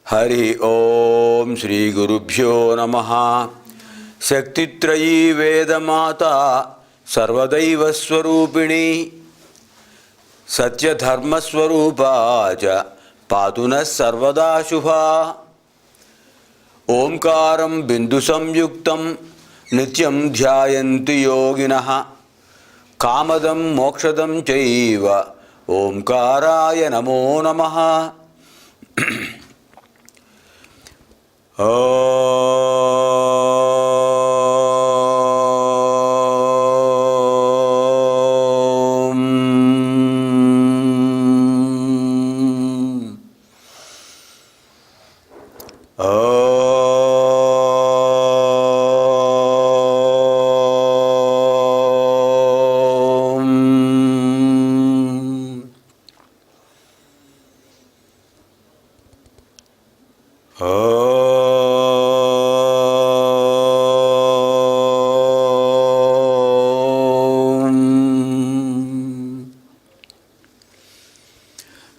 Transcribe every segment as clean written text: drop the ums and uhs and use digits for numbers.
हरि ओम श्री गुरुभ्यो नमः। शक्तित्रयी वेदमाता सर्वदैव स्वरूपिणी सत्यधर्मस्वरूपा च पातु नः सर्वदा शुभा। ओंकारं बिंदुसंयुक्तं नित्यं ध्यायन्ति योगिनः कामदं मोक्षदं चैव ओंकाराय नमो नमः।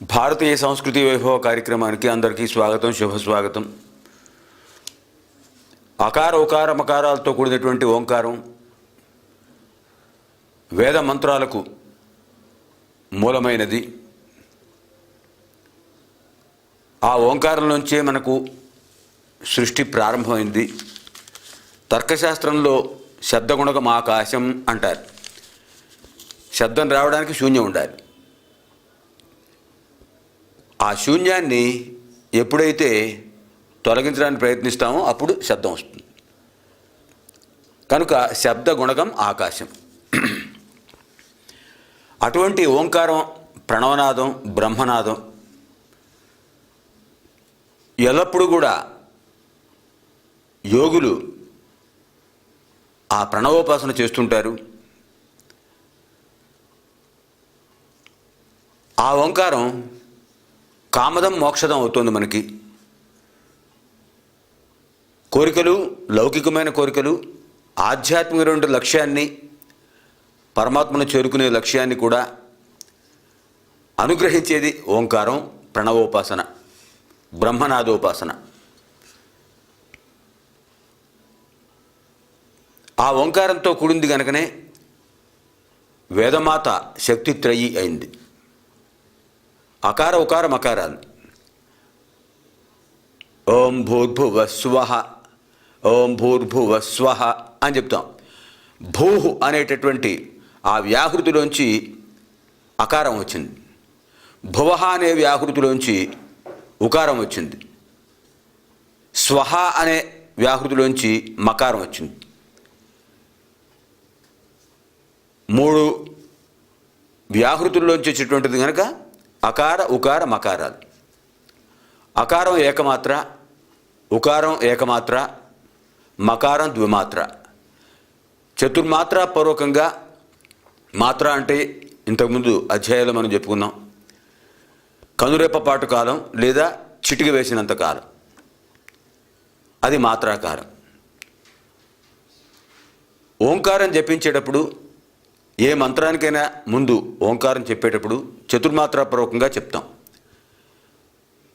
భారతీయ సంస్కృతి వైభవ కార్యక్రమానికి అందరికీ స్వాగతం, శుభస్వాగతం. అకార ఉకార మకారాలతో కూడినటువంటి ఓంకారం వేద మంత్రాలకు మూలమైనది. ఆ ఓంకారం నుంచే మనకు సృష్టి ప్రారంభమైంది. తర్కశాస్త్రంలో శబ్దగుణకం ఆకాశం అంటారు. శబ్దం రావడానికి శూన్యం ఉండాలి. ఆ శూన్యాన్ని ఎప్పుడైతే తొలగించడానికి ప్రయత్నిస్తామో అప్పుడు శబ్దం వస్తుంది. కనుక శబ్ద గుణకం ఆకాశం. అటువంటి ఓంకారం, ప్రణవనాదం, బ్రహ్మనాదం ఎల్లప్పుడూ కూడా యోగులు ఆ ప్రణవోపాసన చేస్తుంటారు. ఆ ఓంకారం కామదం మోక్షదం అవుతుంది. మనకి కోరికలు, లౌకికమైన కోరికలు, ఆధ్యాత్మికమైన లక్ష్యాన్ని, పరమాత్మను చేరుకునే లక్ష్యాన్ని కూడా అనుగ్రహించేది ఓంకారం, ప్రణవోపాసన, బ్రహ్మనాదోపాసన. ఆ ఓంకారంతో కూడింది కనుకనే వేదమాత శక్తిత్రయీ అయింది. అకార ఉకార మకారాలు. ఓం భూర్భువస్వః, ఓం భూర్భువస్వః అని చెప్తాం. భూహు అనేటటువంటి ఆ వ్యాహృతిలోంచి అకారం వచ్చింది. భువః అనే వ్యాహృతిలోంచి ఉకారం వచ్చింది. స్వహ అనే వ్యాహృతిలోంచి మకారం వచ్చింది. మూడు వ్యాహృతుల్లోంచి వచ్చేటువంటిది కనుక అకార ఉకార మకారాలు. అకారం ఏకమాత్ర, ఉకారం ఏకమాత్ర, మకారం ద్విమాత్ర. చతుర్మాత్ర పూర్వకంగా, మాత్ర అంటే ఇంతకుముందు అధ్యాయాలు మనం చెప్పుకున్నాం, కనురెప్పపాటు కాలం లేదా చిటిక వేసినంత కాలం, అది మాత్రాకారం. ఓంకారం జపించేటప్పుడు, ఏ మంత్రానికైనా ముందు ఓంకారం చెప్పేటప్పుడు చతుర్మాత్రాపూర్వకంగా చెప్తాం.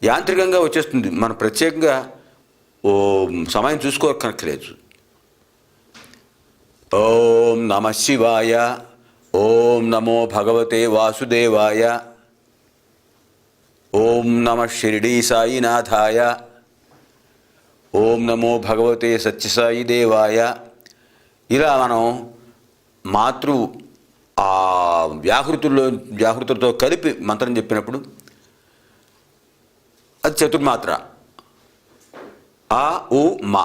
యాంత్రికంగా వచ్చేస్తుంది. మనం ప్రత్యేకంగా సమయం చూసుకోకర్లేదు. ఓం నమః శివాయ, ఓం నమో భగవతే వాసుదేవాయ, ఓం నమః షిరిడీ సాయినాథాయ, ఓం నమో భగవతే సత్యసాయి దేవాయ. ఇలా మనం మాతృ ఆ వ్యాహృతులతో కలిపి మంత్రం చెప్పినప్పుడు అది చతుర్మాత్ర. ఆ ఉ మా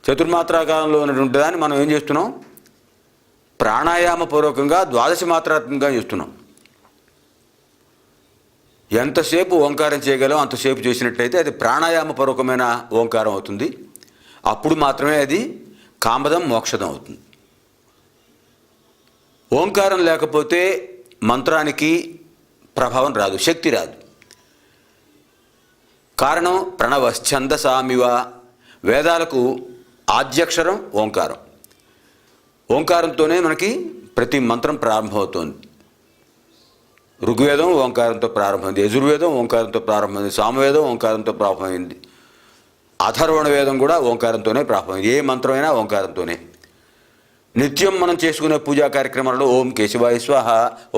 చతుర్మాత్రాకాలంలో ఉన్నటువంటి దాన్ని మనం ఏం చేస్తున్నాం? ప్రాణాయామపూర్వకంగా ద్వాదశ మాత్రాత్మకంగా చేస్తున్నాం. ఎంతసేపు ఓంకారం చేయగలం అంతసేపు చేసినట్టయితే అది ప్రాణాయామపూర్వకమైన ఓంకారం అవుతుంది. అప్పుడు మాత్రమే అది కామదం మోక్షదం అవుతుంది. ఓంకారం లేకపోతే మంత్రానికి ప్రభావం రాదు, శక్తి రాదు. కారణం ప్రణవశ్చందసామివ. వేదాలకు ఆద్యక్షరం ఓంకారం. ఓంకారంతోనే మనకి ప్రతి మంత్రం ప్రారంభమవుతోంది. ఋగ్వేదం ఓంకారంతో ప్రారంభమైంది, యజుర్వేదం ఓంకారంతో ప్రారంభమైంది, సామవేదం ఓంకారంతో ప్రారంభమైంది, అథర్వణ వేదం కూడా ఓంకారంతోనే ప్రారంభమైంది. ఏ మంత్రమైనా ఓంకారంతోనే. నిత్యం మనం చేసుకునే పూజా కార్యక్రమాల్లో ఓం కేశవాయ స్వహ,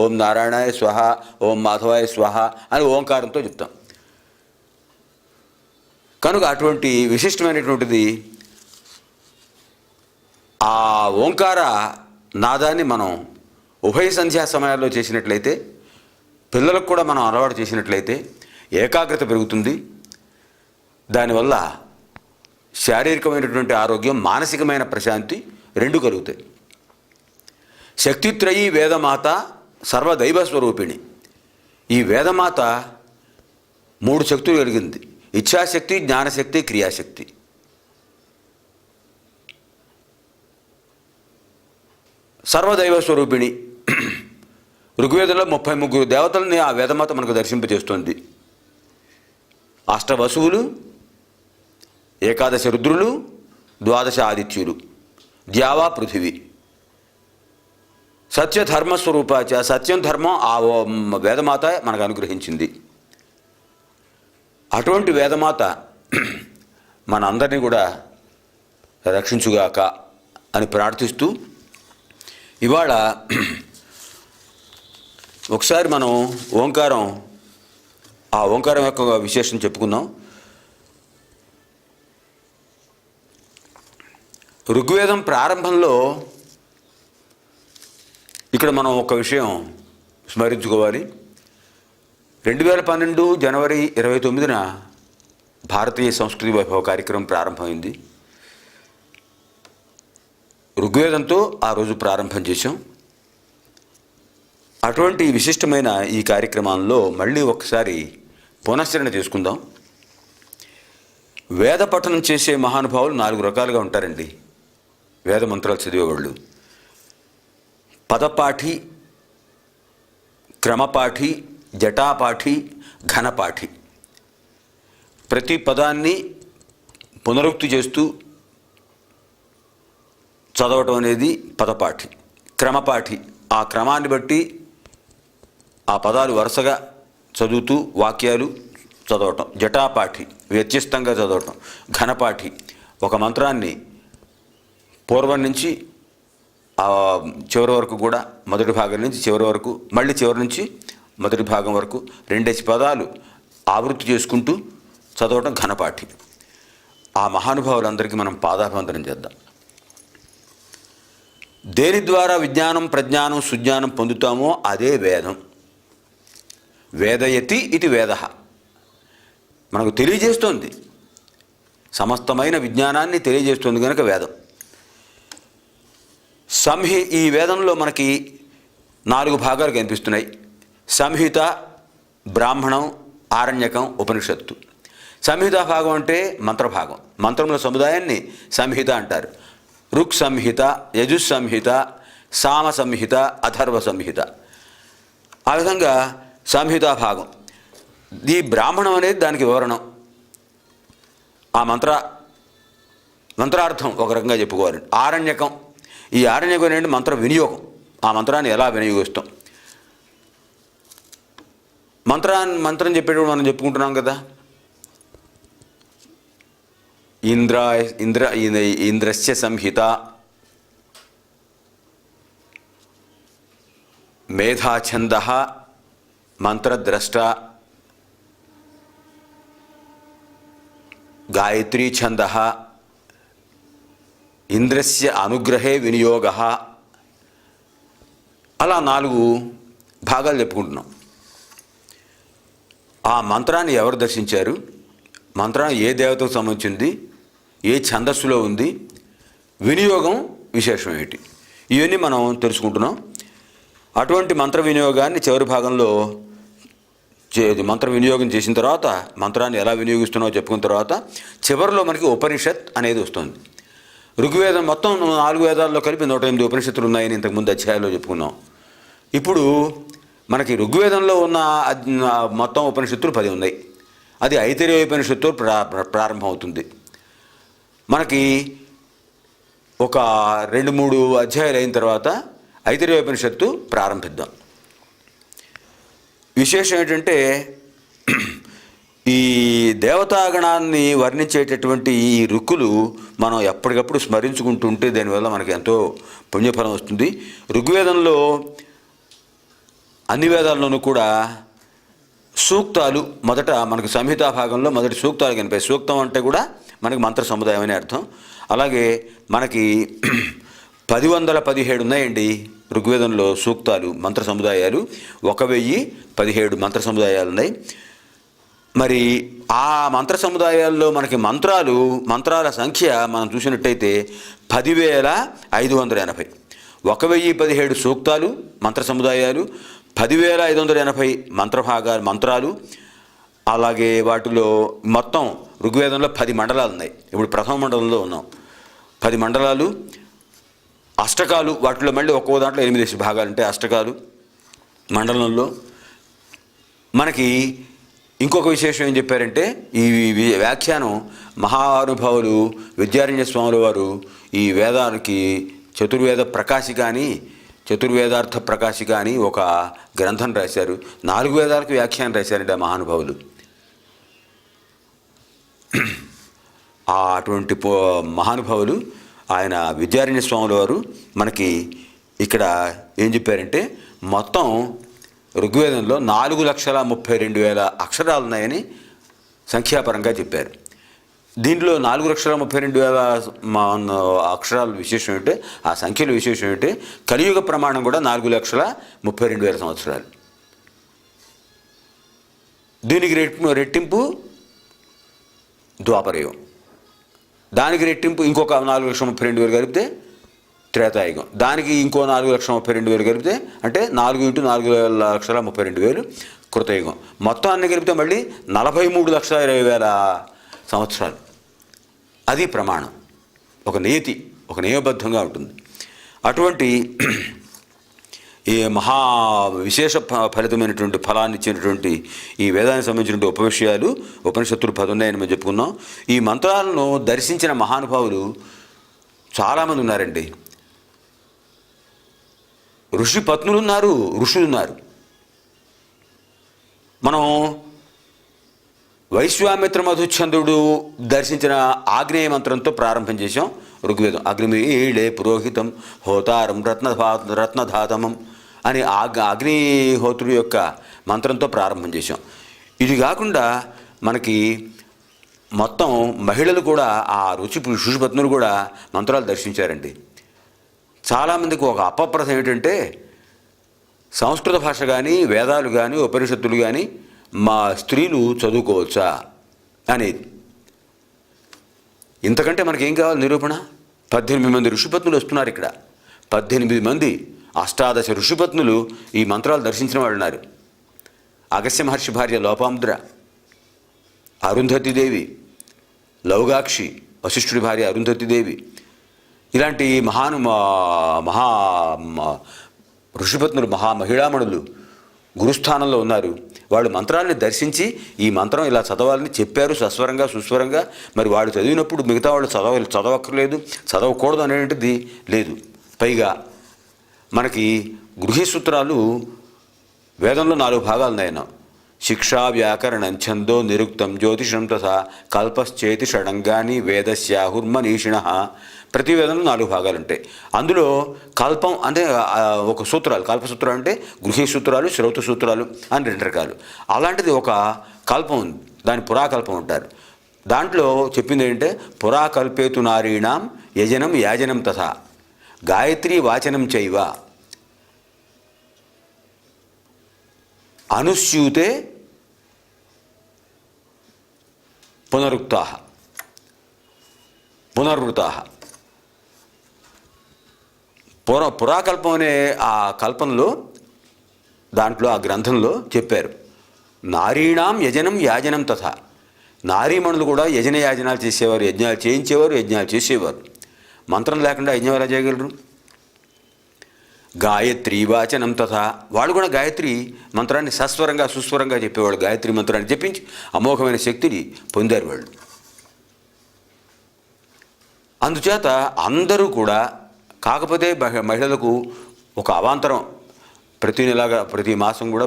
ఓం నారాయణాయ స్వహ, ఓం మాధవాయ స్వహ అని ఓంకారంతో చెప్తాం. కనుక అటువంటి విశిష్టమైనటువంటిది ఆ ఓంకార నాదాన్ని మనం ఉభయ సంధ్యా సమయాల్లో చేసినట్లయితే, పిల్లలకు కూడా మనం అలవాటు చేసినట్లయితే ఏకాగ్రత పెరుగుతుంది. దానివల్ల శారీరకమైనటువంటి ఆరోగ్యం, మానసికమైన ప్రశాంతి రెండు కలుగుతాయి. శక్తిత్రయీ వేదమాత సర్వదైవ స్వరూపిణి. ఈ వేదమాత 3 శక్తులు కలిగింది: ఇచ్ఛాశక్తి, జ్ఞానశక్తి, క్రియాశక్తి. సర్వదైవ స్వరూపిణి. ఋగ్వేదంలో 33 దేవతల్ని ఆ వేదమాత మనకు దర్శింపజేస్తుంది. అష్టవసువులు, ఏకాదశ రుద్రులు, 12 ఆదిత్యులు, ద్యావా పృథివీ. సత్యధర్మస్వరూపాచ, సత్యం ధర్మం ఆ వేదమాత మనకు అనుగ్రహించింది. అటువంటి వేదమాత మనందరినీ కూడా రక్షించుగాక అని ప్రార్థిస్తూ, ఇవాళ ఒకసారి మనం ఆ ఓంకారం యొక్క విశేషం చెప్పుకుందాం. ఋగ్వేదం ప్రారంభంలో ఇక్కడ మనం ఒక విషయం స్మరించుకోవాలి. 2012 జనవరి 29న భారతీయ సంస్కృతి వైభవ కార్యక్రమం ప్రారంభమైంది. ఋగ్వేదంతో ఆ రోజు ప్రారంభం చేశాం. అటువంటి విశిష్టమైన ఈ కార్యక్రమంలో మళ్ళీ ఒకసారి పునశ్చరణ చేసుకుందాం. వేద పఠనం చేసే మహానుభావులు 4 రకాలుగా ఉంటారండి. వేద మంత్రాలు చదివేవాళ్ళు పదపాఠి, క్రమపాఠి, జటాపాఠి, ఘనపాఠి. ప్రతి పదాన్ని పునరుక్తి చేస్తూ చదవటం అనేది పదపాఠి. క్రమపాఠి, ఆ క్రమాన్ని బట్టి ఆ పదాలు వరుసగా చదువుతూ వాక్యాలు చదవటం. జటాపాఠి, వ్యత్యస్తంగా చదవటం. ఘనపాఠి, ఒక మంత్రాన్ని పూర్వం నుంచి చివరి వరకు కూడా, మొదటి భాగం నుంచి చివరి వరకు, మళ్ళీ చివరి నుంచి మొదటి భాగం వరకు 2 పదాలు ఆవృత్తి చేసుకుంటూ చదవటం ఘనపాఠి. ఆ మహానుభావులందరికీ మనం పాదాభివందనం చేద్దాం. దేని ద్వారా విజ్ఞానం, ప్రజ్ఞానం, సుజ్ఞానం పొందుతామో అదే వేదం. వేదయతి ఇది వేద, మనకు తెలియజేస్తోంది. సమస్తమైన విజ్ఞానాన్ని తెలియజేస్తుంది కనుక వేదం. ఈ వేదంలో మనకి 4 భాగాలు కనిపిస్తున్నాయి: సంహిత, బ్రాహ్మణం, ఆరణ్యకం, ఉపనిషత్తు. సంహిత భాగం అంటే మంత్రభాగం. మంత్రముల సముదాయాన్ని సంహిత అంటారు. ఋక్ సంహిత, యజుస్ సంహిత, సామ సంహిత, అథర్వ సంహిత. ఆ విధంగా సంహితా భాగం. ఈ బ్రాహ్మణం అనేది దానికి వివరణం. ఆ మంత్రార్థం ఒక రకంగా చెప్పుకోవాలి. ఆరణ్యకం, ఈ ఆరణ్యకం ఏంటి? మంత్ర వినియోగం. ఆ మంత్రాన్ని ఎలా వినియోగిస్తాం. మంత్రం చెప్పేటప్పుడు మనం చెప్పుకుంటున్నాం కదా, ఇంద్రస్య సంహిత, మేధాఛంద, మంత్రద్రష్ట, గాయత్రీ ఛంద, ఇంద్రస్య అనుగ్రహే వినియోగ. అలా 4 భాగాలు చెప్పుకుంటున్నాం. ఆ మంత్రాన్ని ఎవరు దర్శించారు, మంత్రం ఏ దేవతకు సంబంధించింది, ఏ ఛందస్సులో ఉంది, వినియోగం విశేషం ఏమిటి, ఇవన్నీ మనం తెలుసుకుంటున్నాం. అటువంటి మంత్ర వినియోగాన్ని చివరి భాగంలో మంత్ర వినియోగం చేసిన తర్వాత, మంత్రాన్ని ఎలా వినియోగిస్తున్నావో చెప్పుకున్న తర్వాత, చివరిలో మనకి ఉపనిషత్ అనేది వస్తుంది. ఋగ్వేదం మొత్తం 4 వేదాల్లో కలిపి 108 ఉపనిషత్తులు ఉన్నాయని ఇంతకుముందు అధ్యాయాల్లో చెప్పుకున్నాం. ఇప్పుడు మనకి ఋగ్వేదంలో ఉన్న మొత్తం ఉపనిషత్తులు 10 ఉన్నాయి. అది ఐతిరేయ ఉపనిషత్తు ప్రారంభమవుతుంది. మనకి ఒక 2-3 అధ్యాయాలు అయిన తర్వాత ఐతిరేయ ఉపనిషత్తు ప్రారంభిద్దాం. విశేషం ఏంటంటే ఈ దేవతాగణాన్ని వర్ణించేటటువంటి ఈ రుక్కులు మనం ఎప్పటికప్పుడు స్మరించుకుంటుంటే దానివల్ల మనకి ఎంతో పుణ్యఫలం వస్తుంది. ఋగ్వేదంలో అన్ని వేదాల్లోనూ కూడా సూక్తాలు మొదట మనకు సంహితా భాగంలో మొదటి సూక్తాలు కనిపాయి. సూక్తం అంటే కూడా మనకి మంత్ర సముదాయం అనే అర్థం. అలాగే మనకి 1017 ఉన్నాయండి ఋగ్వేదంలో సూక్తాలు, మంత్ర సముదాయాలు. 1017 మంత్ర సముదాయాలు ఉన్నాయి. మరి ఆ మంత్ర సముదాయాల్లో మనకి మంత్రాల సంఖ్య మనం చూసినట్టయితే 10,580. 1017 సూక్తాలు మంత్ర సముదాయాలు, 10,580 మంత్రాలు. అలాగే వాటిలో మొత్తం ఋగ్వేదంలో 10 మండలాలు ఉన్నాయి. ఇప్పుడు ప్రథమ మండలంలో ఉన్నాం. 10 మండలాలు, అష్టకాలు, వాటిలో మళ్ళీ ఒక్కో దాంట్లో 8 భాగాలు ఉంటాయి అష్టకాలు మండలంలో. మనకి ఇంకొక విశేషం ఏం చెప్పారంటే, ఈ వ్యాఖ్యానం మహానుభావులు విద్యారణ్య స్వాముల వారు ఈ వేదానికి చతుర్వేద ప్రకాశిక అని, చతుర్వేదార్థ ప్రకాశిక అని ఒక గ్రంథం రాశారు. 4 వేదాలకు వ్యాఖ్యానం రాశారండి ఆ మహానుభావులు. అటువంటి మహానుభావులు ఆయన విద్యారణ్య స్వాముల వారు మనకి ఇక్కడ ఏం చెప్పారంటే, మొత్తం ఋగ్వేదంలో 4,32,000 అక్షరాలు ఉన్నాయని సంఖ్యాపరంగా చెప్పారు. దీంట్లో 4,32,000 అక్షరాల విశేషం ఏంటంటే, ఆ సంఖ్యల విశేషం ఏంటంటే, కలియుగ ప్రమాణం కూడా 4,32,000 సంవత్సరాలు. దీనికి రెట్టింపు ద్వాపరయుగం, దానికి రెట్టింపు ఇంకొక 4,32,000 కలిపితే త్రేతాయుగం, దానికి ఇంకో 4,32,000 కలిపితే అంటే 4 × 4,32,000 కృతయుగం. మొత్తం అన్ని కలిపితే మళ్ళీ 43,20,000 సంవత్సరాలు. అది ప్రమాణం, ఒక నియమబద్ధంగా ఉంటుంది. అటువంటి ఈ మహా విశేష ఫలితమైనటువంటి ఫలాన్ని ఇచ్చినటువంటి ఈ వేదానికి సంబంధించినటువంటి ఉపవిషయాలు, ఉపనిషత్తులు 10 ఉన్నాయని మనం చెప్పుకున్నాం. ఈ మంత్రాలను దర్శించిన మహానుభావులు చాలామంది ఉన్నారండి. ఋషి పత్నులు ఉన్నారు, ఋషులు ఉన్నారు. మనం వైశ్వామిత్ర మధుఛంద్రుడు దర్శించిన ఆగ్నేయ మంత్రంతో ప్రారంభం చేశాం ఋగ్వేదం. అగ్నిమీళే పురోహితం హోతారం రత్నధాతమం అని అగ్నిహోత్రుడి యొక్క మంత్రంతో ప్రారంభం చేశాం. ఇది కాకుండా మనకి మొత్తం మహిళలు కూడా, ఆ ఋషిపత్నులు కూడా మంత్రాలు దర్శించారండి. చాలామందికి ఒక అపప్రథ ఏమిటంటే, సంస్కృత భాష కానీ, వేదాలు కానీ, ఉపనిషత్తులు కానీ మా స్త్రీలు చదువుకోవచ్చా అనేది. ఇంతకంటే మనకేం కావాలి నిరూపణ? 18 మంది ఋషిపత్నులు వస్తున్నారు ఇక్కడ. 18 మంది, 18 ఋషిపత్నులు ఈ మంత్రాలు దర్శించిన వాళ్ళు ఉన్నారు. అగస్త్య మహర్షి భార్య లోపాముద్ర, అరుంధతీదేవి, లౌగాక్షి వశిష్ఠుడి భార్య అరుంధతీదేవి, ఇలాంటి మహా ఋషిపత్నులు, మహిళామణులు గురుస్థానంలో ఉన్నారు. వాళ్ళు మంత్రాన్ని దర్శించి ఈ మంత్రం ఇలా చదవాలని చెప్పారు, సస్వరంగా సుస్వరంగా. మరి వాళ్ళు చదివినప్పుడు మిగతా వాళ్ళు చదవక్కర్లేదు, చదవకూడదు అనేటువంటిది లేదు. పైగా మనకి గృహ్య సూత్రాలు వేదంలో 4 భాగాలు ఉన్నాయన్న. శిక్షా వ్యాకరణం ఛందో నిరుక్తం జ్యోతిషం తథా కల్పశ్చేతి షడంగాని వేదస్యాహుర్మనీషిణ. ప్రతి వేదంలో 4 భాగాలు ఉంటాయి. అందులో కల్పం అంటే ఒక సూత్రాలు, కల్పసూత్రాలు అంటే గృహ్య సూత్రాలు, శ్రౌత సూత్రాలు అని 2 రకాలు. అలాంటిది ఒక కల్పం ఉంది, దాని పురాకల్పం అంటారు. దాంట్లో చెప్పింది ఏంటంటే, పురాకల్పేతు నారీణాం యజనం యాజనం తథా గాయత్రీ వాచనం చైవ అనుస్యూతే పునర్వృతా. పురాకల్పం అనే ఆ కల్పనలో, దాంట్లో ఆ గ్రంథంలో చెప్పారు, నారీణాం యజనం యాజనం తథా. నారీమణులు కూడా యజన యాజనాలు చేసేవారు, యజ్ఞాలు చేయించేవారు, యజ్ఞాలు చేసేవారు. మంత్రం లేకుండా యజ్ఞం ఎలా చేయగలరు? గాయత్రీ వాచనం తథా, వాళ్ళు కూడా గాయత్రి మంత్రాన్ని సస్వరంగా సుస్వరంగా చెప్పేవాళ్ళు. గాయత్రి మంత్రాన్ని చెప్పించి అమోఘమైన శక్తిని పొందారు వాళ్ళు. అందుచేత అందరూ కూడా, కాకపోతే మహిళలకు ఒక అవాంతరం ప్రతి నెలగా ప్రతి మాసం కూడా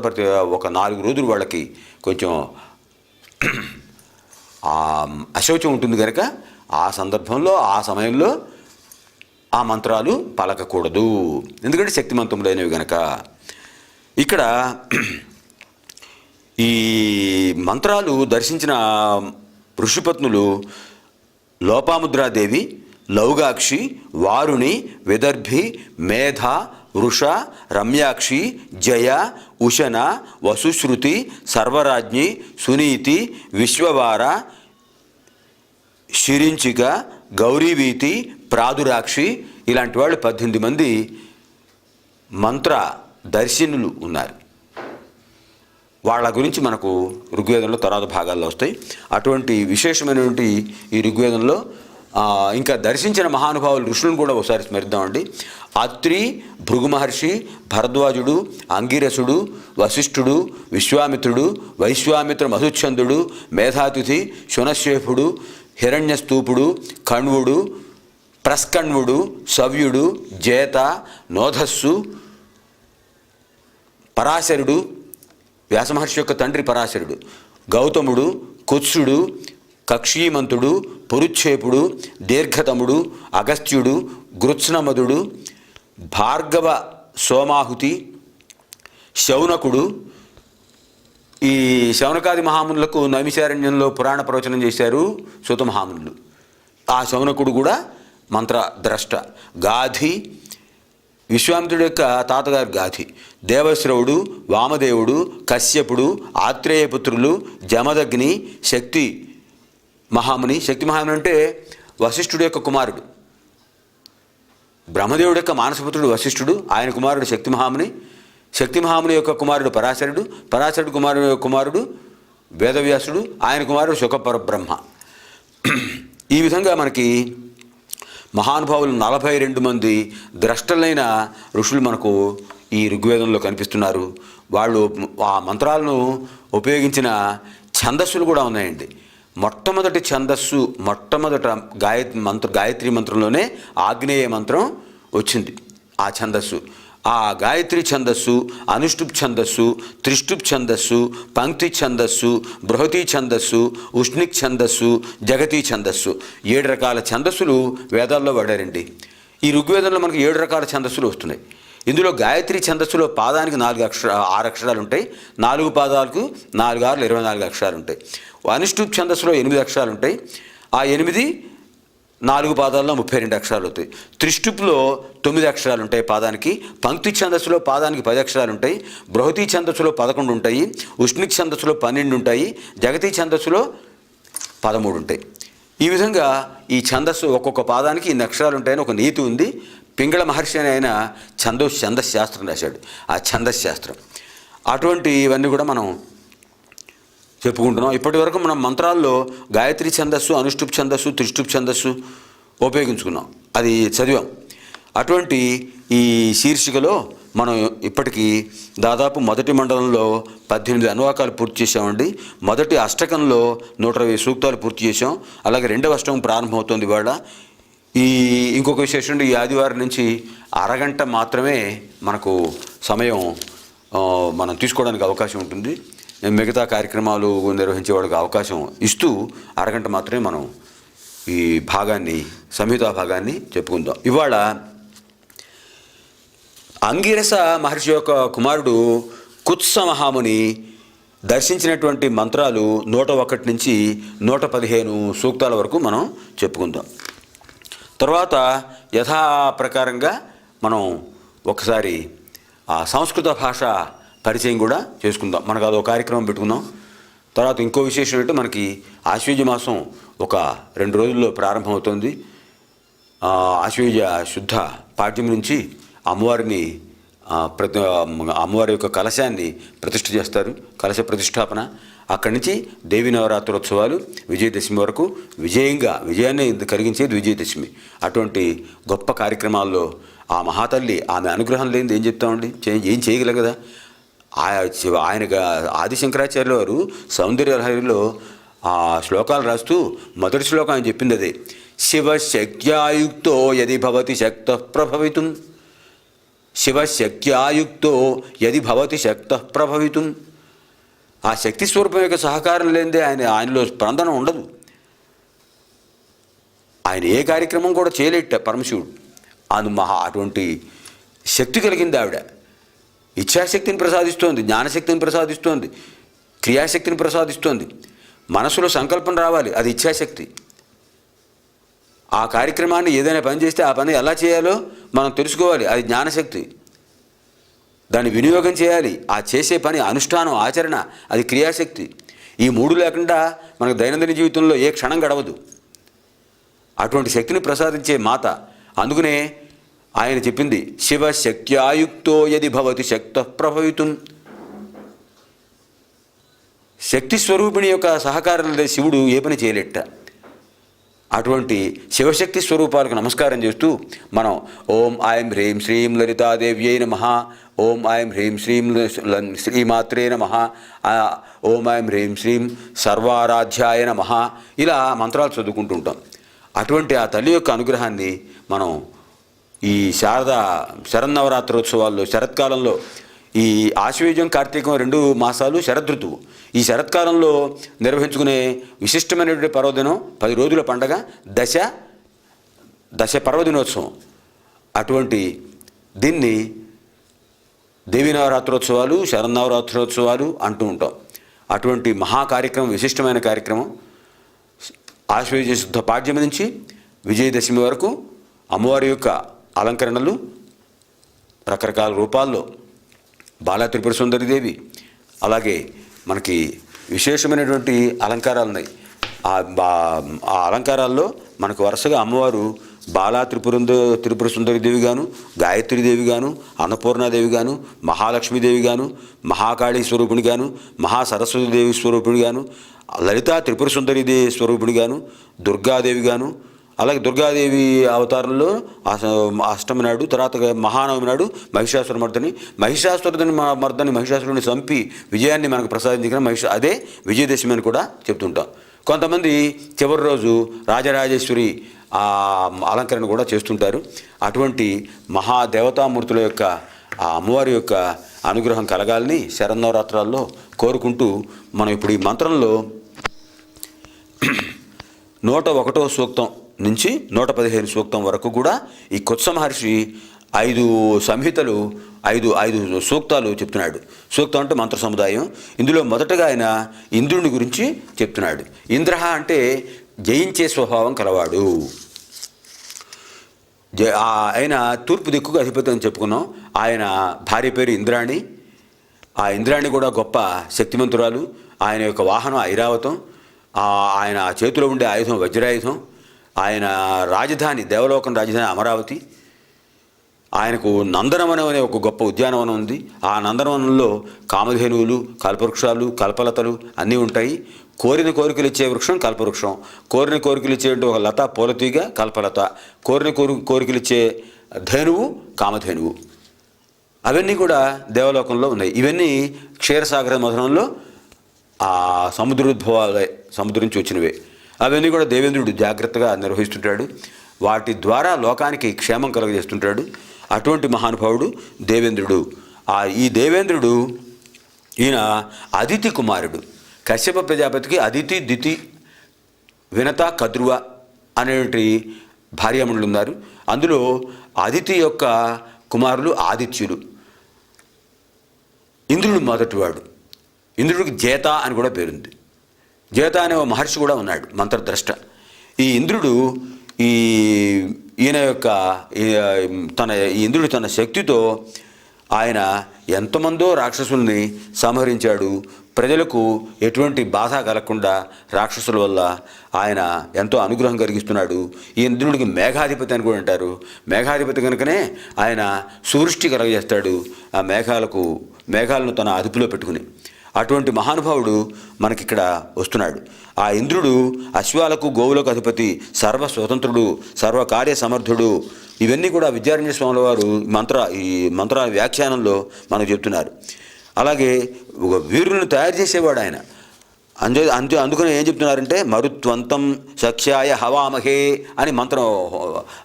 ఒక 4 రోజులు వాళ్ళకి కొంచెం అశౌచం ఉంటుంది కనుక ఆ సందర్భంలో ఆ సమయంలో ఆ మంత్రాలు పలకకూడదు, ఎందుకంటే శక్తిమంతములైనవి కనుక. ఇక్కడ ఈ మంత్రాలు దర్శించిన ఋషిపత్నులు లోపాముద్రాదేవి, లౌగాక్షి, వారుణి, విదర్భి, మేధ, వృష, రమ్యాక్షి, జయ, ఉశన, వసుశ్రుతి, సర్వరాజ్ఞి, సునీతి, విశ్వవార, శిరించిక, గౌరీవీతి, ప్రాదురాక్షి ఇలాంటి వాళ్ళు 18 మంది మంత్ర దర్శినులు ఉన్నారు. వాళ్ళ గురించి మనకు ఋగ్వేదంలో తర్వాత భాగాల్లో వస్తాయి. అటువంటి విశేషమైనటువంటి ఈ ఋగ్వేదంలో ఇంకా దర్శించిన మహానుభావులు ఋషులను కూడా ఒకసారి స్మరిద్దామండి. అత్రి, భృగు మహర్షి, భరద్వాజుడు, అంగిరసుడు, వశిష్ఠుడు, విశ్వామిత్రుడు, వైశ్వామిత్ర మధుచ్ఛందుడు, మేధాతిథి, శునశేఫుడు, హిరణ్యస్తూపుడు, కణ్వుడు, ప్రస్కణ్వుడు, సవ్యుడు, జేత, నోధస్సు, పరాశరుడు, వ్యాసమహర్షి యొక్క తండ్రి పరాశరుడు, గౌతముడు, కుత్సుడు, కక్షీమంతుడు, పురుచ్ఛేపుడు, దీర్ఘతముడు, అగస్త్యుడు, గృత్స్నమదుడు, భార్గవ సోమాహుతి, శౌనకుడు. ఈ శౌనకాది మహామునులకు నైమిషారణ్యంలో పురాణ ప్రవచనం చేశారు సూత మహామునులు. ఆ శౌనకుడు కూడా మంత్రద్రష్ట. గాధి, విశ్వామిత్రుడి యొక్క తాతగారు గాధి, దేవశ్రవుడు, వామదేవుడు, కశ్యపుడు, ఆత్రేయపుత్రులు, జమదగ్ని, శక్తి మహాముని. శక్తి మహాముని అంటే వశిష్ఠుడి యొక్క కుమారుడు. బ్రహ్మదేవుడి యొక్క మానసపుత్రుడు వశిష్ఠుడు, ఆయన కుమారుడు శక్తి మహాముని. శక్తి మహాముని యొక్క కుమారుడు పరాశరుడు, పరాశరుడు కుమారుడు వేదవ్యాసుడు, ఆయన కుమారుడు శుకపరబ్రహ్మ. ఈ విధంగా మనకి మహానుభావులు 42 మంది ద్రష్టలైన ఋషులు మనకు ఈ ఋగ్వేదంలో కనిపిస్తున్నారు. వాళ్ళు ఆ మంత్రాలను ఉపయోగించిన ఛందస్సులు కూడా ఉన్నాయండి. మొట్టమొదటి ఛందస్సు, గాయత్రి మంత్రంలోనే ఆగ్నేయ మంత్రం వచ్చింది. ఆ ఛందస్సు, ఆ గాయత్రి ఛందస్సు, అనుష్టుప్ ఛందస్సు, త్రిష్టుప్ ఛందస్సు, పంక్తి ఛందస్సు, బృహతి ఛందస్సు, ఉష్ణిక్ ఛందస్సు, జగతి ఛందస్సు, 7 రకాల ఛందస్సులు వేదాల్లో వాడారండి. ఈ ఋగ్వేదంలో మనకు 7 రకాల ఛందస్సులు వస్తున్నాయి. ఇందులో గాయత్రి ఛందస్సులో పాదానికి 6 అక్షరాలు ఉంటాయి, 4 పాదాలకు 4 6 24 అక్షరాలు ఉంటాయి. అనుష్టుప్ ఛందస్సులో 8 అక్షరాలు ఉంటాయి, ఆ 8 4 పాదాల్లో 32 అక్షరాలు అవుతాయి. త్రిష్టుప్లో 9 అక్షరాలు ఉంటాయి పాదానికి. పంక్తి ఛందస్సులో పాదానికి 10 అక్షరాలు ఉంటాయి. బృహతి ఛందస్సులో 11 ఉంటాయి. ఉష్ణిక్ ఛందస్సులో 12 ఉంటాయి. జగతి ఛందస్సులో 13 ఉంటాయి. ఈ విధంగా ఈ ఛందస్సు ఒక్కొక్క పాదానికి ఇన్ని అక్షరాలు ఉంటాయని ఒక నీతి ఉంది. పింగళ మహర్షి అని ఆయన ఛందశాస్త్రం రాశాడు. ఆ ఛందశాస్త్రం అటువంటి ఇవన్నీ కూడా మనం చెప్పుకుంటున్నాం. ఇప్పటి వరకు మనం మంత్రాల్లో గాయత్రి ఛందస్సు, అనుష్టుప్ ఛందస్సు, త్రిష్టుప్ ఛందస్సు ఉపయోగించుకున్నాం, అది చదివాం. అటువంటి ఈ శీర్షికలో మనం ఇప్పటికీ దాదాపు మొదటి మండలంలో 18 అనువాకాలు పూర్తి చేసామండి. మొదటి అష్టకంలో 120 సూక్తాలు పూర్తి చేసాం. అలాగే 2వ అష్టకం ప్రారంభమవుతుంది ఇవాళ. ఇంకొక విశేషం, ఈ ఆదివారం నుంచి అరగంట మాత్రమే మనకు సమయం మనం తీసుకోవడానికి అవకాశం ఉంటుంది. మిగతా కార్యక్రమాలు నిర్వహించే వాళ్ళకి అవకాశం ఇస్తూ అరగంట మాత్రమే మనం ఈ సంహితా భాగాన్ని చెప్పుకుందాం. ఇవాళ అంగిరస మహర్షి యొక్క కుమారుడు కుత్స మహాముని దర్శించినటువంటి మంత్రాలు 101 నుంచి 115 సూక్తాల వరకు మనం చెప్పుకుందాం. తర్వాత యథాప్రకారంగా మనం ఒకసారి ఆ సంస్కృత భాష పరిచయం కూడా చేసుకుందాం. మనకు అదో కార్యక్రమం పెట్టుకుందాం. తర్వాత ఇంకో విశేషం ఏంటంటే మనకి ఆశ్వయుజ మాసం ఒక 2 రోజుల్లో ప్రారంభమవుతుంది. ఆశ్వయుజ శుద్ధ పాడ్యం నుంచి అమ్మవారిని అమ్మవారి యొక్క కలశాన్ని ప్రతిష్ఠ చేస్తారు, కలశ ప్రతిష్టాపన. అక్కడి నుంచి దేవీ నవరాత్రోత్సవాలు విజయదశమి వరకు విజయాన్ని కలిగించేది విజయదశమి. అటువంటి గొప్ప కార్యక్రమాల్లో ఆ మహాతల్లి ఆమె అనుగ్రహం లేనిది ఏం చెప్తామండి, ఏం చేయగలం కదా. ఆయన ఆదిశంకరాచార్యుల వారు సౌందర్యలహరిలో ఆ శ్లోకాలు రాస్తూ మొదటి శ్లోకం ఆయన చెప్పింది అదే, శివశక్త్యాయుక్తో యది భవతి శక్త ప్రభవితుం. శివశక్త్యాయుక్తో యది భవతి శక్త ప్రభవితుం. ఆ శక్తి స్వరూపం యొక్క సహకారం లేనిదే ఆయనలో స్పందన ఉండదు. ఆయన ఏ కార్యక్రమం కూడా చేయలేట పరమశివుడు. అటువంటి శక్తి కలిగింది ఆవిడ. ఇచ్ఛాశక్తిని ప్రసాదిస్తోంది, జ్ఞానశక్తిని ప్రసాదిస్తోంది, క్రియాశక్తిని ప్రసాదిస్తోంది. మనసులో సంకల్పం రావాలి, అది ఇచ్ఛాశక్తి. ఆ కార్యక్రమాన్ని ఏదైనా పని చేస్తే ఆ పని ఎలా చేయాలో మనం తెలుసుకోవాలి, అది జ్ఞానశక్తి. దాన్ని వినియోగం చేయాలి, ఆ చేసే పని అనుష్ఠానం, ఆచరణ, అది క్రియాశక్తి. ఈ మూడు లేకుండా మనకు దైనందిన జీవితంలో ఏ క్షణం గడవదు. అటువంటి శక్తిని ప్రసాదించే మాత. అందుకనే ఆయన చెప్పింది శివశక్త్యాయుక్తో యది భవతి శక్త ప్రభవితుం. శక్తి స్వరూపిణి యొక్క సహకారం లేదా శివుడు ఏ పని చేయలేట. అటువంటి శివశక్తి స్వరూపాలకు నమస్కారం చేస్తూ మనం ఓం ఐం హ్రీం శ్రీం లలితాదేవ్యై నమః, ఓం ఐం హ్రీం శ్రీం శ్రీమాత్రే నమః, ఓం ఐం హ్రీం శ్రీం సర్వారాధ్యాయ నమః, ఇలా మంత్రాలు చదువుకుంటూ ఉంటాం. అటువంటి ఆ తల్లి యొక్క అనుగ్రహాన్ని మనం ఈ శరన్నవరాత్రోత్సవాల్లో, శరత్కాలంలో, ఈ ఆశ్వయుజం కార్తీకం 2 మాసాలు శరదృతువు. ఈ శరత్కాలంలో నిర్వహించుకునే విశిష్టమైనటువంటి పర్వదినం, 10 రోజుల పండగ దశ పర్వదినోత్సవం. అటువంటి దీన్ని దేవీ నవరాత్రోత్సవాలు, శరన్నవరాత్రోత్సవాలు అంటూ ఉంటాం. అటువంటి మహా కార్యక్రమం, విశిష్టమైన కార్యక్రమం ఆశ్వయుజ శుద్ధ పాడ్యమి నుంచి విజయదశమి వరకు అమ్మవారి యొక్క అలంకరణలు రకరకాల రూపాల్లో, బాలా త్రిపుర సుందరిదేవి, అలాగే మనకి విశేషమైనటువంటి అలంకారాలు ఉన్నాయి. ఆ అలంకారాల్లో మనకు వరుసగా అమ్మవారు బాలా త్రిపుర సుందరిదేవి గాను, గాయత్రీదేవి గాను, అన్నపూర్ణాదేవి గాను, మహాలక్ష్మీదేవి గాను, మహాకాళీ స్వరూపిణి గాను, మహాసరస్వతీదేవి స్వరూపిణి గాను, లలితా త్రిపుర సుందరిదేవి స్వరూపిణి గాను, దుర్గాదేవి గాను, అలాగే దుర్గాదేవి అవతారంలో అష్టమి నాడు, తర్వాత మహానవమి నాడు మహిషాసురుని చంపి విజయాన్ని మనకు ప్రసాదించిన అదే విజయదశమి అని కూడా చెప్తుంటాం. కొంతమంది చివరి రోజు రాజరాజేశ్వరి అలంకరణ కూడా చేస్తుంటారు. అటువంటి మహాదేవతామూర్తుల యొక్క ఆ అమ్మవారి యొక్క అనుగ్రహం కలగాలని శరన్నవరాత్రాల్లో కోరుకుంటూ మనం ఇప్పుడు ఈ మంత్రంలో 101వ సూక్తం నుంచి 115 సూక్తం వరకు కూడా ఈ కుత్స మహర్షి 5 సంహితలు, 5 సూక్తాలు చెప్తున్నాడు. సూక్తం అంటే మంత్ర సముదాయం. ఇందులో మొదటగా ఆయన ఇంద్రుని గురించి చెప్తున్నాడు. ఇంద్ర అంటే జయించే స్వభావం కలవాడు. ఆయన తూర్పు దిక్కుకు అధిపతి అని చెప్పుకున్నాం. ఆయన భార్య పేరు ఇంద్రాణి. ఆ ఇంద్రాణి కూడా గొప్ప శక్తిమంతురాలు. ఆయన యొక్క వాహనం ఐరావతం. ఆయన చేతిలో ఉండే ఆయుధం వజ్రాయుధం. ఆయన రాజధాని, దేవలోకం రాజధాని అమరావతి. ఆయనకు నందనవనం అనే ఒక గొప్ప ఉద్యానవనం ఉంది. ఆ నందనవనంలో కామధేనువులు, కల్పవృక్షాలు, కల్పలతలు అన్నీ ఉంటాయి. కోరిన కోరికలు ఇచ్చే వృక్షం కల్పవృక్షం, కోరిన కోరికలు ఇచ్చే ఒక లత పూలతీగ కల్పలత, కోరిన కోరికలు ఇచ్చే ధేనువు కామధేనువు. అవన్నీ కూడా దేవలోకంలో ఉన్నాయి. ఇవన్నీ క్షీరసాగర మధురంలో ఆ సముద్రోద్భవాలే, సముద్రం నుంచి వచ్చినవే. అవన్నీ కూడా దేవేంద్రుడు జాగ్రత్తగా నిర్వహిస్తుంటాడు. వాటి ద్వారా లోకానికి క్షేమం కలుగజేస్తుంటాడు. అటువంటి మహానుభావుడు దేవేంద్రుడు. ఈ దేవేంద్రుడు ఈయన అదితి కుమారుడు. కశ్యప ప్రజాపతికి అదితి, దితి, వినత, కద్రువ అనేటువంటి భార్యామణులు ఉన్నారు. అందులో అదితి యొక్క కుమారులు ఆదిత్యులు. ఇంద్రుడు మొదటివాడు. ఇంద్రుడికి జేత అని కూడా పేరుంది. జేత అనే ఒక మహర్షి కూడా ఉన్నాడు, మంత్రద్రష్ట. ఈ ఇంద్రుడు ఇంద్రుడు తన శక్తితో ఆయన ఎంతమందో రాక్షసుల్ని సంహరించాడు. ప్రజలకు ఎటువంటి బాధ కలగకుండా రాక్షసుల వల్ల ఆయన ఎంతో అనుగ్రహం కలిగిస్తున్నాడు. ఈ ఇంద్రుడికి మేఘాధిపతి అని కూడా అంటారు. మేఘాధిపతి కనుకనే ఆయన సృష్టి కలగజేస్తాడు ఆ మేఘాలను తన అదుపులో పెట్టుకుని. అటువంటి మహానుభావుడు మనకిక్కడ వస్తున్నాడు. ఆ ఇంద్రుడు అశ్వాలకు, గోవులకు అధిపతి, సర్వస్వతంత్రుడు, సర్వకార్య సమర్థుడు. ఇవన్నీ కూడా విద్యారణ్య స్వాముల వారు ఈ మంత్రాల వ్యాఖ్యానంలో మనకు చెప్తున్నారు. అలాగే వీరులను తయారు చేసేవాడు ఆయన. అందుకని ఏం చెప్తున్నారంటే మరుత్వంతం సఖ్యాయ హవామహే అని మంత్రం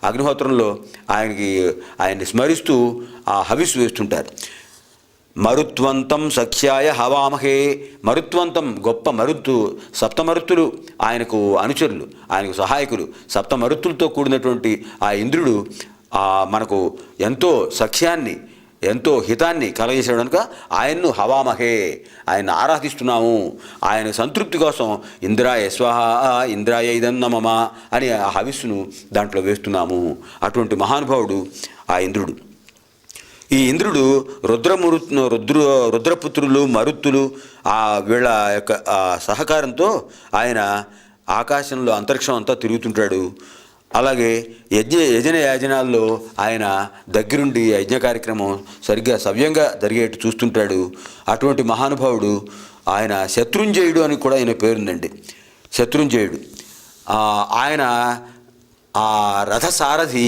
అగ్నిహోత్రంలో ఆయన్ని స్మరిస్తూ ఆ హవిస్సు వేస్తుంటారు. మరుత్వంతం సఖ్యాయ హవామహే. మరుత్వంతం గొప్ప మరుత్తు, సప్తమరుత్తులు ఆయనకు అనుచరులు, ఆయనకు సహాయకులు. సప్తమరుత్తులతో కూడినటువంటి ఆ ఇంద్రుడు మనకు ఎంతో సఖ్యాన్ని, ఎంతో హితాన్ని కలగజేసాడు కనుక ఆయన్ను హవామహే, ఆయన్ని ఆరాధిస్తున్నాము. ఆయన సంతృప్తి కోసం ఇంద్రాయ స్వాహ, ఇంద్రాయ ఇదన్నమమ అని ఆ హవిస్సును దాంట్లో వేస్తున్నాము. అటువంటి మహానుభావుడు ఆ ఇంద్రుడు. ఈ ఇంద్రుడు రుద్రపుత్రులు, మరుత్తులు వీళ్ళ యొక్క సహకారంతో ఆయన ఆకాశంలో అంతరిక్షం అంతా తిరుగుతుంటాడు. అలాగే యజన యాజనాల్లో ఆయన దగ్గరుండి యజ్ఞ కార్యక్రమం సరిగ్గా సవ్యంగా జరిగేట్టు చూస్తుంటాడు. అటువంటి మహానుభావుడు ఆయన శత్రుంజయుడు అని కూడా ఆయన పేరుందండి. శత్రుంజయుడు ఆయన ఆ రథసారథి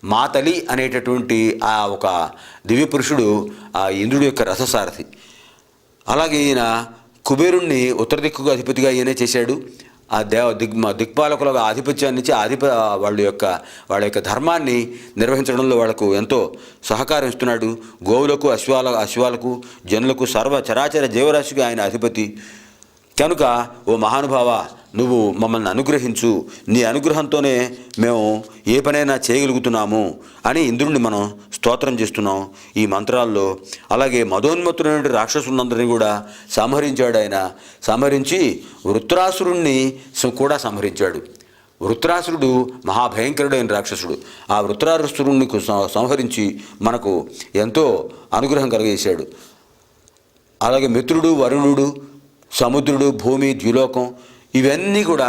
మాతలి అనేటటువంటి ఆ ఒక దివ్యపురుషుడు ఆ ఇంద్రుడి యొక్క రథసారథి. అలాగే ఈయన కుబేరుణ్ణి ఉత్తర దిక్కుగా అధిపతిగా ఈయనే చేశాడు. ఆ దిక్పాలకులుగా ఆధిపత్యాన్ని ఇచ్చి వాళ్ళ యొక్క ధర్మాన్ని నిర్వహించడంలో వాళ్లకు ఎంతో సహకారం ఇస్తున్నాడు. గోవులకు, అశ్వాలకు, జనులకు, సర్వ చరాచర జీవరాశికి ఆయన అధిపతి కనుక ఓ మహానుభావ, నువ్వు మమ్మల్ని అనుగ్రహించు, నీ అనుగ్రహంతోనే మేము ఏ పనైనా చేయగలుగుతున్నాము అని ఇంద్రుడిని మనం స్తోత్రం చేస్తున్నాం ఈ మంత్రాల్లో. అలాగే మదోన్మత్తులైన రాక్షసులందరినీ కూడా సంహరించాడు ఆయన. సంహరించి వృత్రాసురుణ్ణి కూడా సంహరించాడు. వృత్రాసురుడు మహాభయంకరుడైన రాక్షసుడు. ఆ వృత్రాసురుణ్ణి సంహరించి మనకు ఎంతో అనుగ్రహం కలగజేశాడు. అలాగే మిత్రుడు, వరుణుడు, సముద్రుడు, భూమి, ద్యులోకం ఇవన్నీ కూడా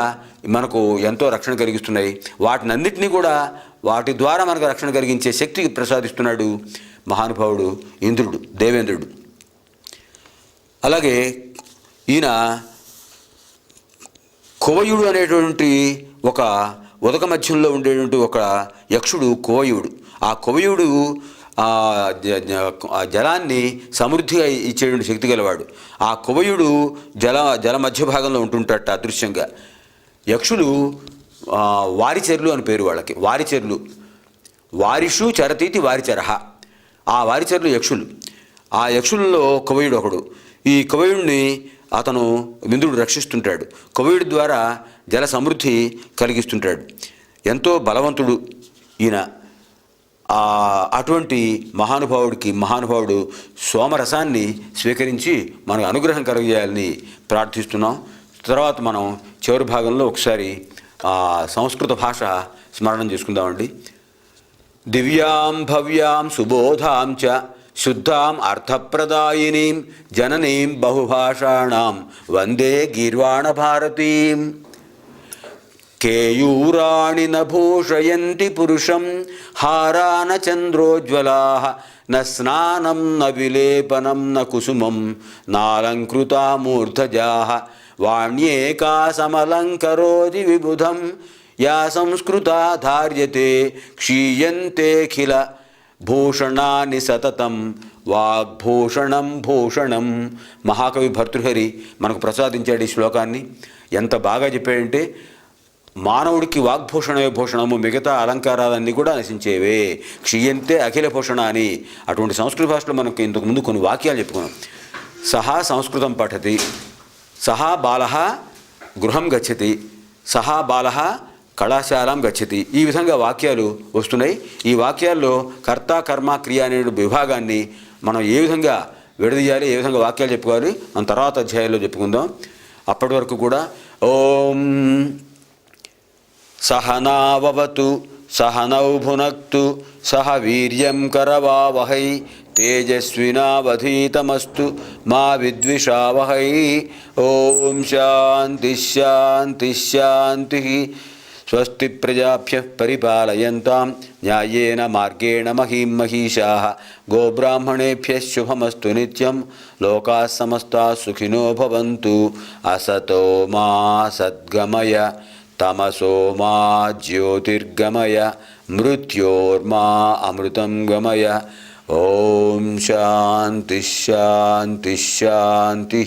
మనకు ఎంతో రక్షణ కలిగిస్తున్నాయి. వాటినన్నిటినీ కూడా వాటి ద్వారా మనకు రక్షణ కలిగించే శక్తికి ప్రసాదిస్తున్నాడు మహానుభావుడు ఇంద్రుడు, దేవేంద్రుడు. అలాగే ఈయన కువయుడు అనేటువంటి ఒక ఉదక మధ్యంలో ఉండేటువంటి ఒక యక్షుడు కువయుడు. ఆ కువయుడు జలాన్ని సమృద్ధిగా ఇచ్చేటువంటి శక్తి గలవాడు. ఆ కువయుడు జల మధ్య భాగంలో ఉంటుంటాట అదృశ్యంగా. యక్షులు వారిచెర్లు అని పేరు వాళ్ళకి. వారిచెర్లు, వారిషు చరతీతి వారిచరహ. ఆ వారిచెర్లు యక్షులు. ఆ యక్షులలో కువయుడు ఒకడు. ఈ కువయుడిని అతను ఇంద్రుడు రక్షిస్తుంటాడు. కువయుడి ద్వారా జల సమృద్ధి కలిగిస్తుంటాడు. ఎంతో బలవంతుడు ఈయన. అటువంటి మహానుభావుడు సోమరసాన్ని స్వీకరించి మనకు అనుగ్రహం కలుగజేయాలని ప్రార్థిస్తున్నాం. తర్వాత మనం చివరి భాగంలో ఒకసారి సంస్కృత భాష స్మరణం చేసుకుందామండి. దివ్యాం భవ్యాం సుబోధాం చ శుద్ధాం అర్థప్రదాయినీం జననీం బహుభాషాణాం వందే గీర్వాణ భారతీం. కేయూరాణి న భూషయంతి పురుషం హారాన చంద్రోజ్వలాః న స్నానం న విలేపనం న కుసుమం నాలంకృతా మూర్ధజాః వాణ్యేకా సమలంకరోతి విబుధం యా సంస్కృతా ధార్యతే క్షీయంతేఖిల భూషణాని సతతం వాగ్భూషణం భూషణం. మహాకవి భర్తృహరి మనకు ప్రసాదించాడు ఈ శ్లోకాన్ని. ఎంత బాగా చెప్పాడంటే, మానవుడికి వాగ్భూషణమే భూషణము, మిగతా అలంకారాలన్నీ కూడా నశించేవే. క్షీయంతే అఖిల భూషణ అని అటువంటి సంస్కృత భాషలో మనకు ఇంతకుముందు కొన్ని వాక్యాలు చెప్పుకున్నాం. సహా సంస్కృతం పఠతి, సహా బాలః గృహం గచ్చతి, సహా బాలః కళాశాలం గచ్చతి. ఈ విధంగా వాక్యాలు వస్తున్నాయి. ఈ వాక్యాల్లో కర్త, కర్మ, క్రియ అనే విభాగాన్ని మనం ఏ విధంగా విడదీయాలి, ఏ విధంగా వాక్యాలు చెప్పుకోవాలి మనం తర్వాత అధ్యాయాల్లో చెప్పుకుందాం. అప్పటి వరకు కూడా ఓం సహనావవతు సహనౌ భునక్తు సహ వీర్యం కరవావహై తేజస్వినావధీతమస్తు మా విద్విషావహై. ఓం శాంతి శాంతి శాంతి. స్వస్తి ప్రజాభ్యః పరిపాలయంతాం న్యాయేన మార్గేణ మహీం మహీషాః. గోబ్రాహ్మణేభ్యः శుభమస్తు నిత్యం. లోకాः సమస్తాः సుఖినో భవంతు. అసతో మా సద్గమయ తమసో మా జ్యోతిర్గమయ మృత్యోర్మా అమృతం గమయ. ఓం శాంతి శాంతి శాంతి.